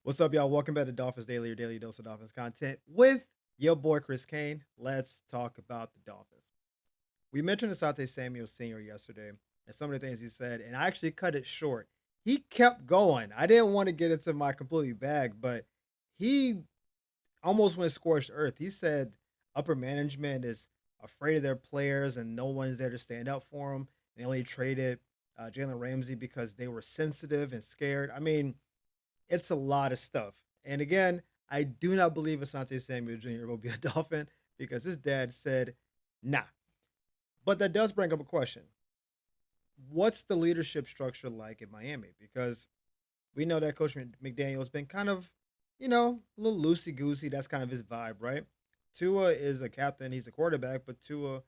What's up, y'all? Welcome back to Dolphins Daily, your daily dose of Dolphins content with your boy Chris Kane. Let's talk about the Dolphins. We mentioned Asante Samuel Sr. yesterday and some of the things he said, and I actually cut it short. He kept going. I didn't want to get into my completely bag, but he almost went scorched earth. He said upper management is afraid of their players and no one's there to stand up for them. They only traded Jalen Ramsey because they were sensitive and scared. I mean, it's a lot of stuff. And again, I do not believe Asante Samuel Jr. will be a Dolphin because his dad said, nah. But that does bring up a question. What's the leadership structure like in Miami? Because we know that Coach McDaniel has been kind of, a little loosey goosey. That's kind of his vibe, right? Tua is a captain, he's a quarterback, but Tua,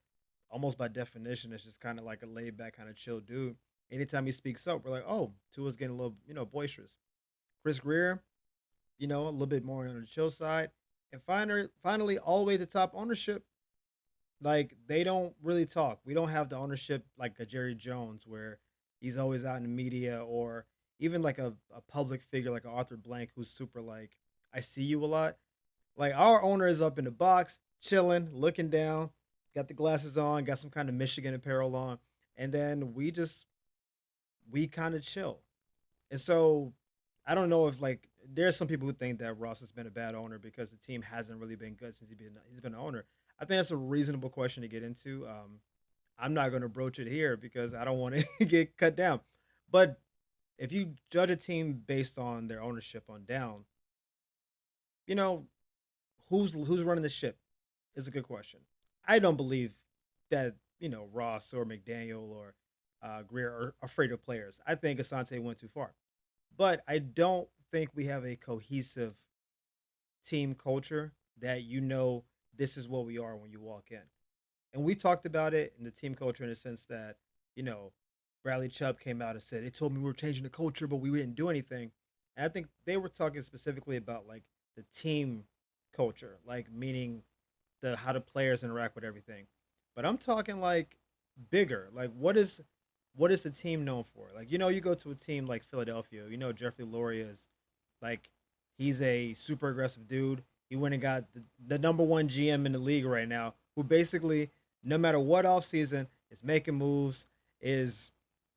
almost by definition, is just kind of like a laid back, kind of chill dude. Anytime he speaks up, we're like, oh, Tua's getting a little, boisterous. Chris Greer, a little bit more on the chill side. And finally, all the way to top ownership, like they don't really talk. We don't have the ownership like a Jerry Jones where he's always out in the media, or even like a public figure like Arthur Blank who's super like, I see you a lot. Like our owner is up in the box, chilling, looking down, got the glasses on, got some kind of Michigan apparel on, and then we kind of chill. And so I don't know if like there's some people who think that Ross has been a bad owner because the team hasn't really been good since he's been an owner. I think that's a reasonable question to get into. I'm not going to broach it here because I don't want to get cut down. But if you judge a team based on their ownership on down, you know who's running the ship is a good question. I don't believe that Ross or McDaniel or Greer are afraid of players. I think Asante went too far. But I don't think we have a cohesive team culture that this is what we are when you walk in. And we talked about it in the team culture in the sense that, you know, Bradley Chubb came out and said, they told me we were changing the culture, but we didn't do anything. And I think they were talking specifically about like the team culture, like meaning the how the players interact with everything. But I'm talking like bigger. Like what is the team known for? Like you go to a team like Philadelphia. Jeffrey Loria is like he's a super aggressive dude. He went and got the number one GM in the league right now, who basically no matter what offseason is making moves, is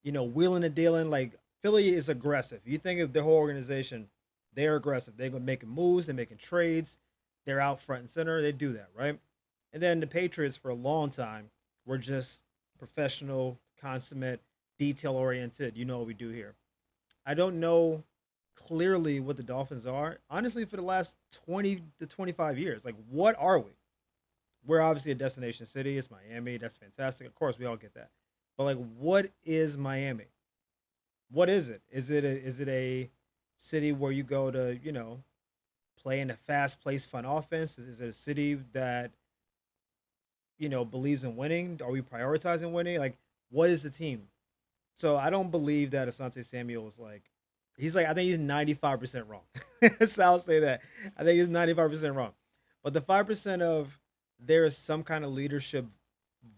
wheeling and dealing. Like Philly is aggressive. You think of the whole organization, they're aggressive. They're gonna making moves, they're making trades, they're out front and center. They do that, right? And then the Patriots for a long time were just professional, consummate, detail oriented. You know what we do here. I don't know clearly what the Dolphins are. Honestly, for the last 20 to 25 years, like what are we? We're obviously a destination city. It's Miami. That's fantastic. Of course, we all get that. But like, what is Miami? What is it? Is it a city where you go to play in a fast paced, fun offense? Is it a city that believes in winning? Are we prioritizing winning? Like, what is the team? So I don't believe that Asante Samuel is like I think he's 95% wrong. So I'll say that. I think he's 95% wrong. But the 5% of there is some kind of leadership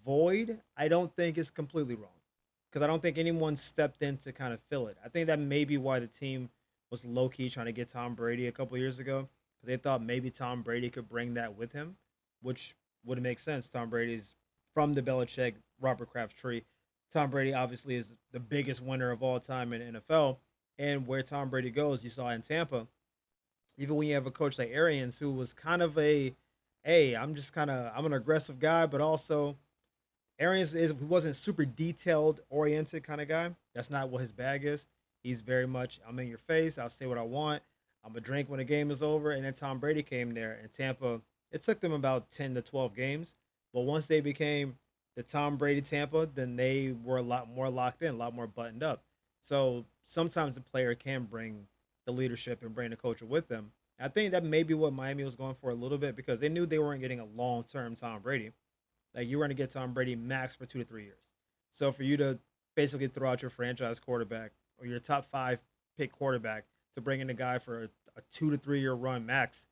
void, I don't think is completely wrong. Because I don't think anyone stepped in to kind of fill it. I think that may be why the team was low key trying to get Tom Brady a couple years ago. They thought maybe Tom Brady could bring that with him, which would make sense. Tom Brady's from the Belichick Robert Kraft tree. Tom Brady obviously is the biggest winner of all time in the NFL. And where Tom Brady goes, you saw in Tampa, even when you have a coach like Arians, who was kind of hey, I'm an aggressive guy, but also Arians wasn't super detailed oriented kind of guy. That's not what his bag is. He's very much I'm in your face. I'll say what I want. I'm gonna drink when the game is over. And then Tom Brady came there, and Tampa. It took them about 10 to 12 games, but once they became the Tom Brady Tampa, then they were a lot more locked in, a lot more buttoned up. So sometimes the player can bring the leadership and bring the culture with them. I think that may be what Miami was going for a little bit because they knew they weren't getting a long term Tom Brady. Like you were going to get Tom Brady max for 2 to 3 years. So for you to basically throw out your franchise quarterback or your top five pick quarterback to bring in a guy for a 2 to 3 year run max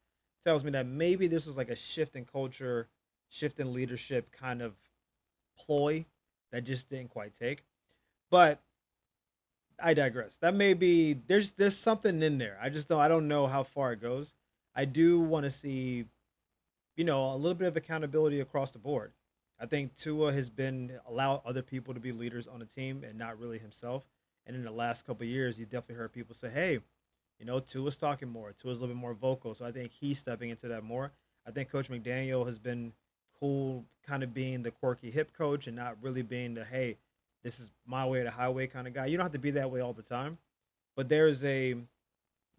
tells me that maybe this was like a shift in culture, shift in leadership kind of ploy that just didn't quite take. But I digress. That may be there's something in there. I don't know how far it goes. I do want to see, a little bit of accountability across the board. I think Tua has been allow other people to be leaders on the team and not really himself. And in the last couple of years, you definitely heard people say, "Hey, Tua's talking more. Tua's a little bit more vocal." So I think he's stepping into that more. I think Coach McDaniel has been cool, kind of being the quirky hip coach and not really being the, "Hey, this is my way or the highway" kind of guy. You don't have to be that way all the time, but there's a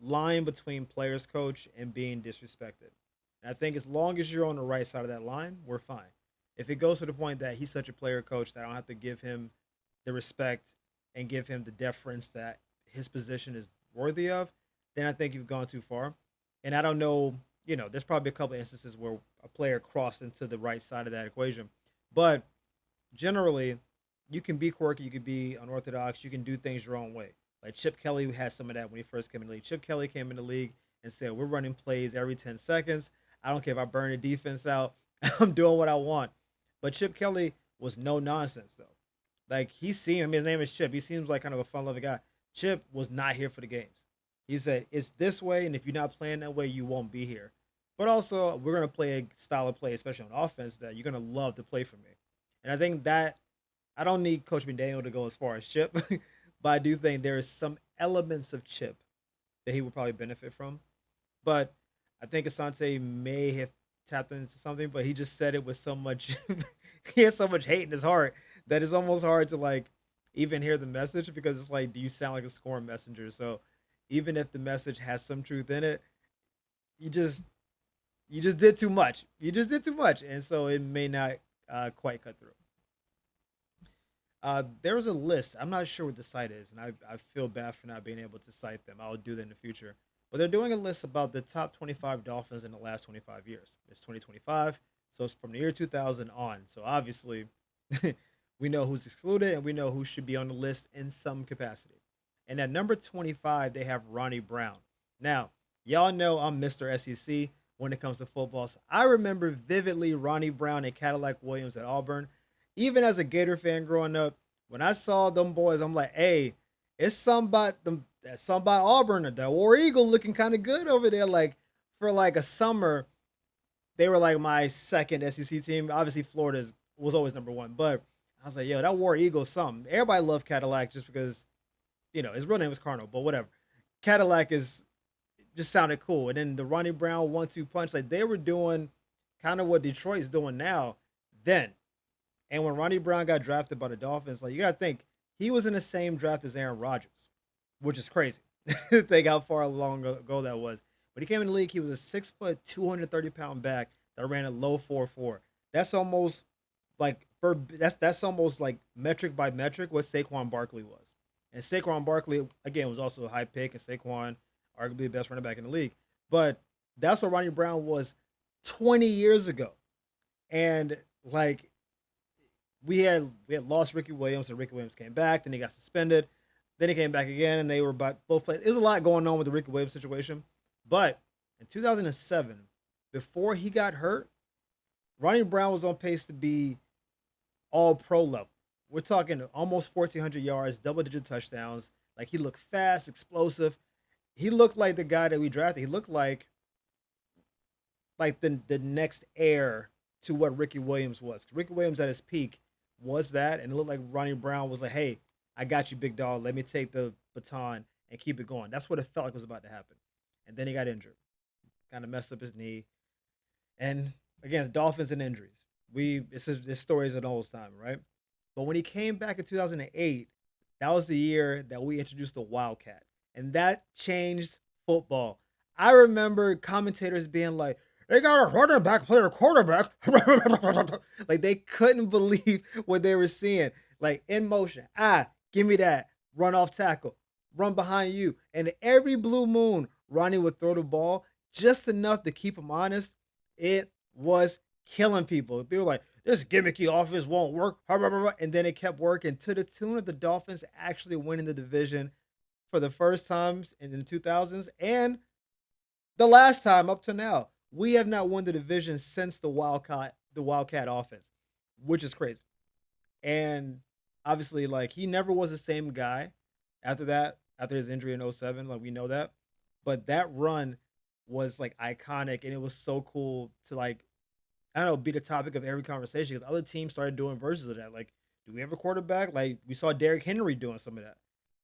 line between players coach and being disrespected. And I think as long as you're on the right side of that line, we're fine. If it goes to the point that he's such a player coach that I don't have to give him the respect and give him the deference that his position is worthy of, then I think you've gone too far. And I don't know, there's probably a couple of instances where a player crossed into the right side of that equation. But generally, you can be quirky, you can be unorthodox, you can do things your own way. Like Chip Kelly had some of that when he first came in the league. Chip Kelly came in the league and said, "We're running plays every 10 seconds. I don't care if I burn the defense out. I'm doing what I want." But Chip Kelly was no nonsense though. Like his name is Chip. He seems like kind of a fun-loving guy. Chip was not here for the games. He said, "It's this way, and if you're not playing that way, you won't be here. But also, we're gonna play a style of play, especially on offense, that you're gonna love to play for me." And I think that I don't need Coach McDaniel to go as far as Chip, but I do think there is some elements of Chip that he would probably benefit from. But I think Asante may have tapped into something, but he just said it with so much he has so much hate in his heart that it's almost hard to like even hear the message because it's like, do you sound like a scorn messenger? So even if the message has some truth in it, you just you just did too much. You just did too much, and so it may not quite cut through. There was a list. I'm not sure what the site is, and I feel bad for not being able to cite them. I'll do that in the future. But they're doing a list about the top 25 Dolphins in the last 25 years. It's 2025, so it's from the year 2000 on. So obviously, we know who's excluded, and we know who should be on the list in some capacity. And at number 25, they have Ronnie Brown. Now, y'all know I'm Mr. SEC when it comes to football. So I remember vividly Ronnie Brown and Cadillac Williams at Auburn. Even as a Gator fan growing up, when I saw them boys, I'm like, "Hey, it's something about them. That's something about Auburn. The War Eagle looking kind of good over there." Like for like a summer, they were like my second SEC team. Obviously, Florida was always number one, but I was like, "Yo, that War Eagle, something." Everybody loved Cadillac just because his real name was Cardinal, but whatever. Cadillac is just sounded cool, and then the Ronnie Brown 1-2 punch, like they were doing kind of what Detroit's doing now. Then and when Ronnie Brown got drafted by the Dolphins, like you gotta think he was in the same draft as Aaron Rodgers, which is crazy. Think how far long ago that was. When he came in the league, he was a 6 foot, 230 pound back that ran a low 4.4. That's almost that's almost like metric by metric what Saquon Barkley was. And Saquon Barkley again was also a high pick, and Saquon arguably the best running back in the league. But that's what Ronnie Brown was 20 years ago. And like we had lost Ricky Williams, and Ricky Williams came back. Then he got suspended. Then he came back again, and they were both playing. There's a lot going on with the Ricky Williams situation. But in 2007, before he got hurt, Ronnie Brown was on pace to be all pro level. We're talking almost 1,400 yards, double digit touchdowns. Like he looked fast, explosive. He looked like the guy that we drafted. He looked like the next heir to what Ricky Williams was. Ricky Williams at his peak was that, and it looked like Ronnie Brown was like, "Hey, I got you, big dog. Let me take the baton and keep it going." That's what it felt like was about to happen. And then he got injured, kind of messed up his knee. And again, Dolphins and injuries. This story is an old time, right? But when he came back in 2008, that was the year that we introduced the Wildcat, and that changed football. I remember commentators being like, "They got a running back play a quarterback." Like they couldn't believe what they were seeing. Like in motion. Give me that. Run off tackle. Run behind you. And every blue moon, Ronnie would throw the ball just enough to keep him honest. It was killing people. People were like, "This gimmicky offense won't work." And then it kept working to the tune of the Dolphins actually winning the division for the first times in the 2000s and the last time up to now. We have not won the division since the Wildcat offense, which is crazy. And obviously, like he never was the same guy after that, after his injury in '07, like we know that. But that run was like iconic and it was so cool to like I don't know, be the topic of every conversation because other teams started doing versions of that. Like, do we have a quarterback? Like, we saw Derrick Henry doing some of that.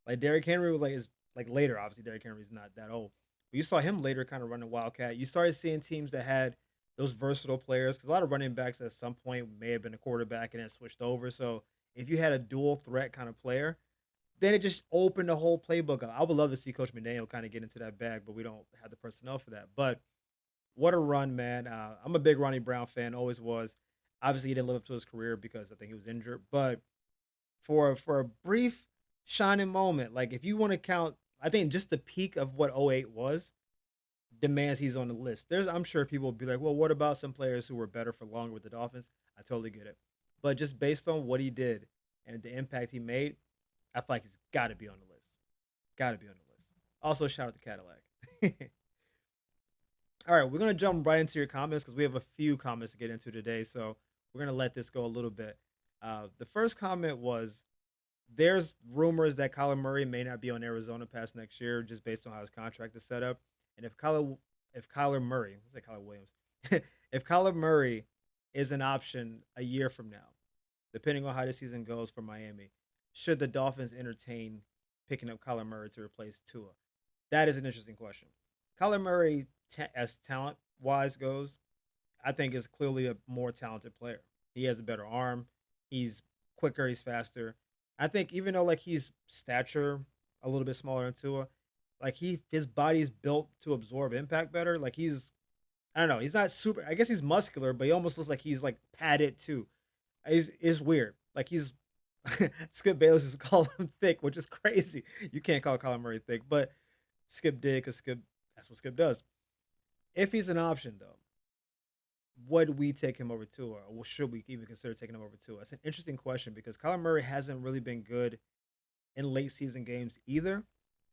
Like, Derrick Henry was like is like later. Obviously, Derrick Henry's not that old, but you saw him later, kind of running Wildcat. You started seeing teams that had those versatile players because a lot of running backs at some point may have been a quarterback and then switched over. So if you had a dual threat kind of player, then it just opened the whole playbook up. I would love to see Coach McDaniel kind of get into that bag, but we don't have the personnel for that. But what a run, man. I'm a big Ronnie Brown fan, always was. Obviously, he didn't live up to his career because I think he was injured. But for a brief shining moment, like if you want to count, I think just the peak of what '08 was demands he's on the list. I'm sure people will be like, well, what about some players who were better for longer with the Dolphins? I totally get it. But just based on what he did and the impact he made, I feel like he's got to be on the list. Got to be on the list. Also, shout out to Cadillac. All right, we're gonna jump right into your comments because we have a few comments to get into today. So we're gonna let this go a little bit. The first comment was there's rumors that Kyler Murray may not be on Arizona past next year, just based on how his contract is set up. And if Kyler Murray, let's say Kyler Williams, if Kyler Murray is an option a year from now, depending on how this season goes for Miami, should the Dolphins entertain picking up Kyler Murray to replace Tua? That is an interesting question. Kyler Murray, as talent wise goes, I think is clearly a more talented player. He has a better arm. He's quicker. He's faster. I think even though like he's stature a little bit smaller than Tua, like his body's built to absorb impact better. Like I don't know. He's not super. I guess he's muscular, but he almost looks like he's like padded too. It's weird. Like he's Skip Bayless is called him thick, which is crazy. You can't call Colin Murray thick, but Skip did because Skip that's what Skip does. If he's an option though, would we take him over Tua, or should we even consider taking him over Tua? It's an interesting question because Kyler Murray hasn't really been good in late season games either.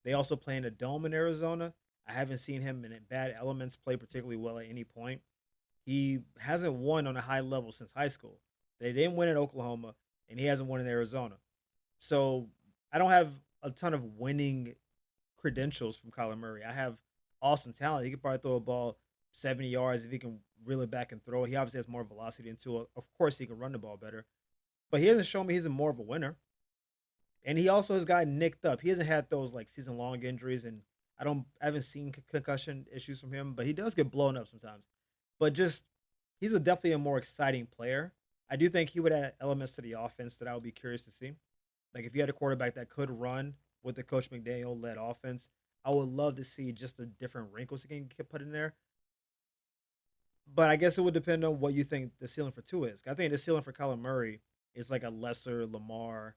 They also play in a dome in Arizona. I haven't seen him in bad elements play particularly well at any point. He hasn't won on a high level since high school. They didn't win in Oklahoma, and he hasn't won in Arizona. So I don't have a ton of winning credentials from Kyler Murray. I have awesome talent. He could probably throw a ball 70 yards if he can reel it back and throw it. He obviously has more velocity into it. Of course, he can run the ball better, but he hasn't shown me he's more of a winner. And he also has gotten nicked up. He hasn't had those like season long injuries, and I haven't seen concussion issues from him, but he does get blown up sometimes. But just he's definitely a more exciting player. I do think he would add elements to the offense that I would be curious to see. Like if you had a quarterback that could run with the Coach McDaniel led offense, I would love to see just the different wrinkles he can get put in there. But I guess it would depend on what you think the ceiling for two is. I think the ceiling for Kyler Murray is like a lesser Lamar.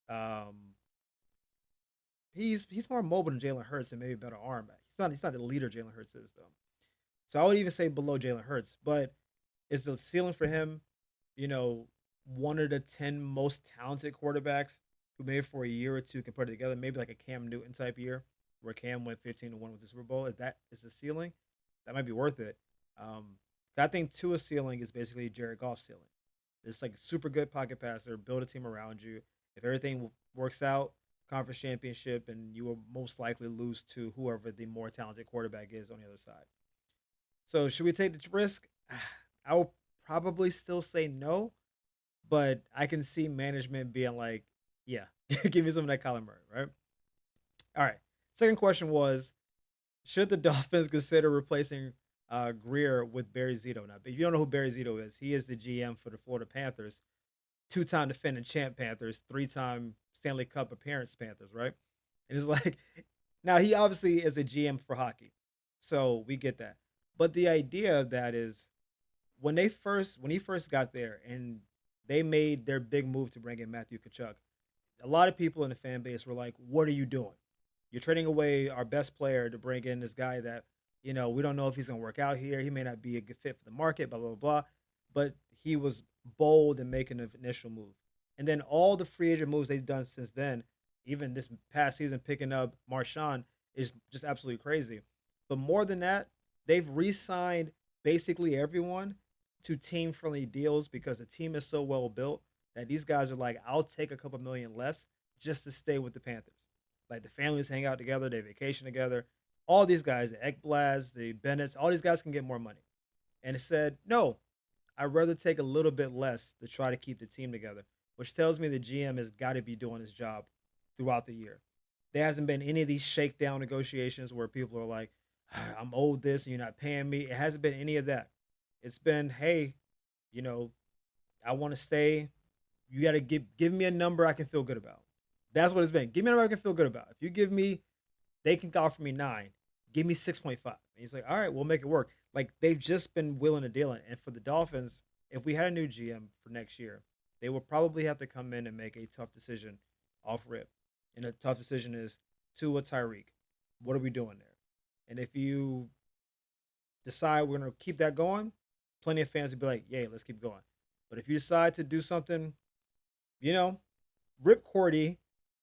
Um, he's more mobile than Jalen Hurts and maybe a better arm. He's not the leader Jalen Hurts is though. So I would even say below Jalen Hurts. But is the ceiling for him, you know, one of the 10 most talented quarterbacks who maybe for a year or two can put it together, maybe like a Cam Newton type year where Cam went 15-1 with the Super Bowl. Is that is the ceiling? That might be worth it. Um, I think Tua's ceiling is basically Jared Goff's ceiling. It's like super good pocket passer, build a team around you. If everything works out, conference championship, and you will most likely lose to whoever the more talented quarterback is on the other side. So should we take the risk? I will probably still say no, but I can see management being like, yeah, give me some of that Kyler Murray, right? All right. Second question was, should the Dolphins consider replacing Greer with Barry Zito? Now, if you don't know who Barry Zito is, he is the GM for the Florida Panthers, two-time defending champ Panthers, three-time Stanley Cup appearance Panthers, right? And it's like, now he obviously is a GM for hockey, so we get that. But the idea of that is when he first got there and they made their big move to bring in Matthew Kachuk, a lot of people in the fan base were like, "What are you doing? You're trading away our best player to bring in this guy that we don't know if he's going to work out here. He may not be a good fit for the market, blah blah blah." But he was bold in making an initial move, and then all the free agent moves they've done since then, even this past season picking up Marshawn is just absolutely crazy. But more than that, they've re-signed basically everyone to team friendly deals because the team is so well built that these guys are like, I'll take a couple million less just to stay with the Panthers. Like the families hang out together, they vacation together. All these guys, the Ekblads, the Bennetts, all these guys can get more money. And it said, no, I'd rather take a little bit less to try to keep the team together, which tells me the GM has got to be doing his job throughout the year. There hasn't been any of these shakedown negotiations where people are like, I'm owed this and you're not paying me. It hasn't been any of that. It's been, hey, you know, I want to stay. You got to give me a number I can feel good about. That's what it's been. Give me a number I can feel good about. If you give me, they can offer me 9. Give me 6.5. And he's like, all right, we'll make it work. Like they've just been willing to deal it. And for the Dolphins, if we had a new GM for next year, they will probably have to come in and make a tough decision off rip. And a tough decision is Tua Tyreek. What are we doing there? And if you decide we're going to keep that going, plenty of fans would be like, yay, let's keep going. But if you decide to do something, you know, rip Cordy,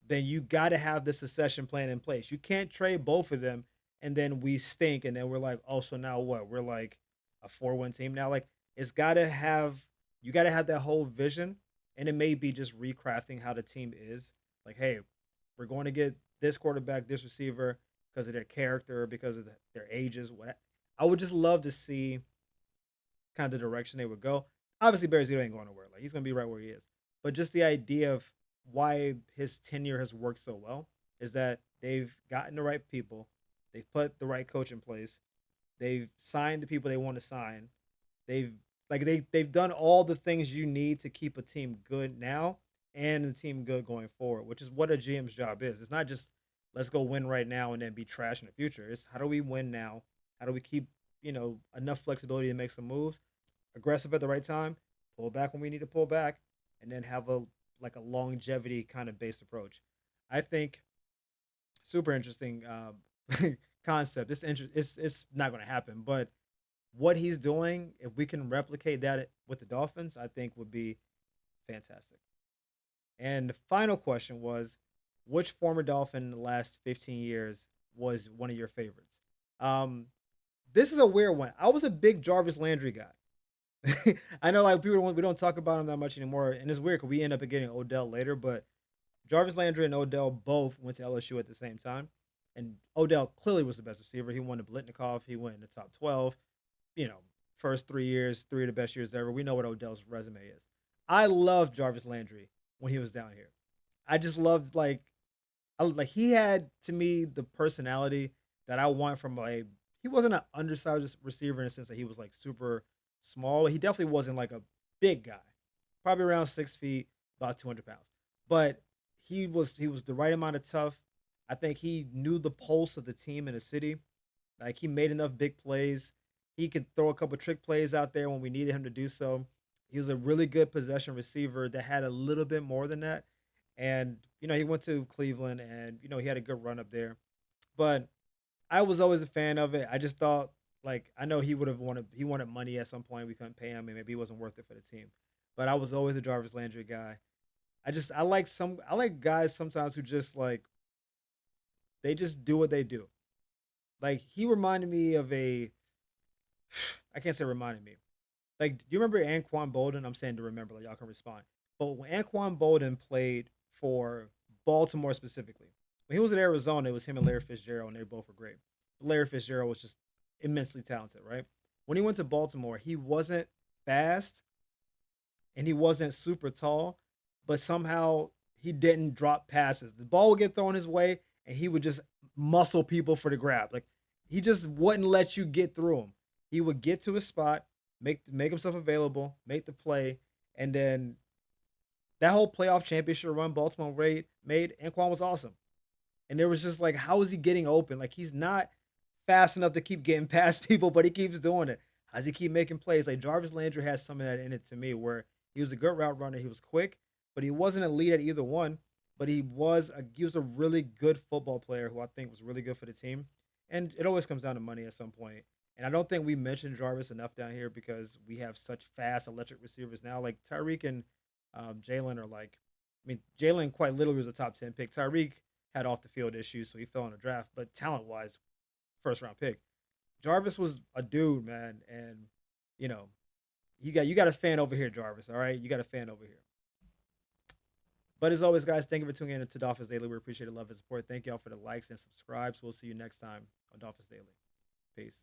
then you got to have the succession plan in place. You can't trade both of them and then we stink and then we're like, oh, so now what? We're like a 4-win team now. Like it's got to have, you got to have that whole vision, and it may be just recrafting how the team is. Like, hey, we're going to get this quarterback, this receiver because of their character, because of their ages. What I would just love to see kind of the direction they would go. Obviously, Barry Zito ain't going nowhere. Like he's going to be right where he is. But just the idea of why his tenure has worked so well is that they've gotten the right people, they've put the right coach in place, they've signed the people they want to sign, they've they've done all the things you need to keep a team good now and the team good going forward, which is what a GM's job is. It's not just let's go win right now and then be trash in the future. It's how do we win now? How do we keep enough flexibility to make some moves, aggressive at the right time, pull back when we need to pull back, and then have a longevity kind of based approach. I think super interesting concept. It's not going to happen, but what he's doing, if we can replicate that with the Dolphins, I think would be fantastic. And the final question was, which former Dolphin in the last 15 years was one of your favorites? Um, this is a weird one. I was a big Jarvis Landry guy. I know like people we don't talk about him that much anymore, and it's weird because we end up getting Odell later. But Jarvis Landry and Odell both went to LSU at the same time, and Odell clearly was the best receiver. He won the Blitnikoff. He went in the top 12. First 3 years, 3 of the best years ever. We know what Odell's resume is. I loved Jarvis Landry when he was down here. I just loved he had to me the personality that I want from he wasn't an undersized receiver in the sense that he was like super small. He definitely wasn't like a big guy, probably around 6 feet, about 200 pounds. But he was the right amount of tough. I think he knew the pulse of the team in the city. Like he made enough big plays. He could throw a couple trick plays out there when we needed him to do so. He was a really good possession receiver that had a little bit more than that. And, he went to Cleveland and, he had a good run up there. But I was always a fan of it. I just thought, like, I know he wanted money at some point. We couldn't pay him and maybe he wasn't worth it for the team. But I was always a Jarvis Landry guy. I like guys sometimes who just like, they just do what they do. Like, he reminded me of I can't say reminded me. Like, do you remember Anquan Bolden? I'm saying to remember, like y'all can respond. But when Anquan Bolden played for Baltimore specifically, when he was at Arizona, it was him and Larry Fitzgerald, and they both were great. Larry Fitzgerald was just immensely talented, right? When he went to Baltimore, he wasn't fast and he wasn't super tall, but somehow he didn't drop passes. The ball would get thrown his way, and he would just muscle people for the grab. Like he just wouldn't let you get through him. He would get to his spot, make himself available, make the play, and then that whole playoff championship run Baltimore made, Anquan was awesome. And there was just like, how is he getting open? Like he's not fast enough to keep getting past people, but he keeps doing it. How does he keep making plays? Like Jarvis Landry has some of that in it to me, where he was a good route runner, he was quick, but he wasn't a lead at either one. But he was a really good football player who I think was really good for the team. And it always comes down to money at some point. And I don't think we mentioned Jarvis enough down here because we have such fast electric receivers now. Like Tyreek and Jalen are like, I mean, Jalen quite literally was a top 10 pick. Tyreek had off the field issues, so he fell in the draft. But talent wise, first round pick. Jarvis was a dude, man, and you know, you got a fan over here, Jarvis. All right, you got a fan over here. But as always, guys, thank you for tuning in to Dolphins Daily. We appreciate the love and support. Thank y'all for the likes and subscribes. We'll see you next time on Dolphins Daily. Peace.